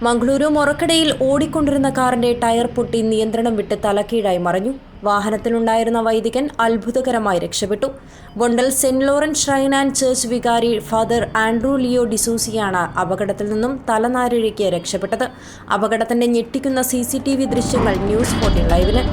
മംഗളൂരു മൊറക്കടയിൽ ഓടിക്കൊണ്ടിരുന്ന കാറിന്റെ ടയർ പൊട്ടി നിയന്ത്രണം വിട്ട് തലക്കീഴായി മറിഞ്ഞു. വാഹനത്തിലുണ്ടായിരുന്ന വൈദികൻ അത്ഭുതകരമായി രക്ഷപ്പെട്ടു. Bondel saint Lawrence shrine and church വികാരി ഫാദർ ആൻഡ്രൂ ലിയോ ഡിസൂസിയാണ് അപകടത്തിൽ നിന്നും തലനാരിഴയ്ക്ക് രക്ഷപ്പെട്ടത്. അപകടത്തിന്റെ ഞെട്ടിക്കുന്ന CCTV ദൃശ്യങ്ങൾ ന്യൂസ് 14 ലൈവിന്.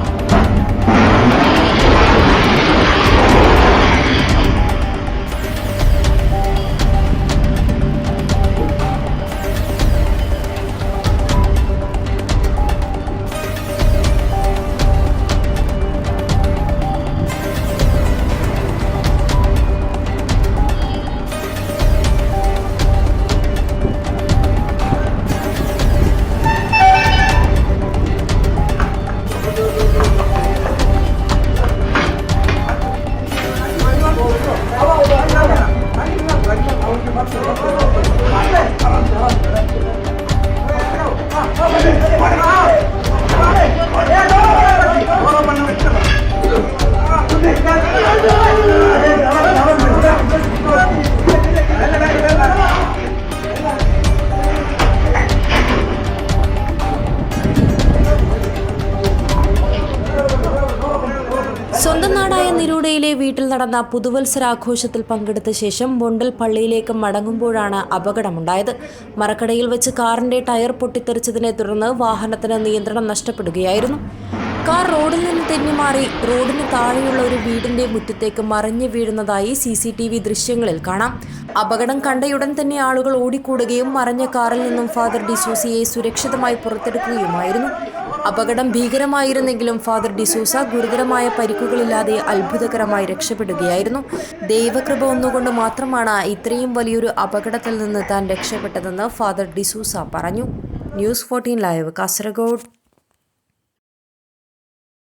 സ്വന്തം നാടായ നിരൂഡയിലെ വീട്ടിൽ നടന്ന പുതുവത്സരാഘോഷത്തിൽ പങ്കെടുത്ത ശേഷം ബൊണ്ടൽ പള്ളിയിലേക്ക് മടങ്ങുമ്പോഴാണ് അപകടമുണ്ടായത്. മറക്കടയിൽ വെച്ച് കാറിന്റെ ടയർ പൊട്ടിത്തെറിച്ചതിനെ തുടർന്ന് വാഹനത്തിന് നിയന്ത്രണം നഷ്ടപ്പെടുകയായിരുന്നു. കാർ റോഡിൽ നിന്ന് തെന്നിമാറി റോഡിന് താഴെയുള്ള ഒരു വീടിന്റെ മുറ്റത്തേക്ക് മറിഞ്ഞു വീഴുന്നതായി CCTV ദൃശ്യങ്ങളിൽ കാണാം. അപകടം കണ്ടയുടൻ തന്നെ ആളുകൾ ഓടിക്കൂടുകയും മറിഞ്ഞ കാറിൽ നിന്നും ഫാദർ ഡിസൂസിയെ സുരക്ഷിതമായി പുറത്തെടുക്കുകയുമായിരുന്നു. അപകടം ഭീകരമായിരുന്നെങ്കിലും ഫാദർ ഡിസൂസ ഗുരുതരമായ പരിക്കുകളില്ലാതെ അത്ഭുതകരമായി രക്ഷപ്പെടുകയായിരുന്നു. ദൈവകൃപ ഒന്നുകൊണ്ട് മാത്രമാണ് ഇത്രയും വലിയൊരു അപകടത്തിൽ നിന്ന് താൻ രക്ഷപ്പെട്ടതെന്ന് ഫാദർ ഡിസൂസ പറഞ്ഞു. News 14 live, Kasaragod.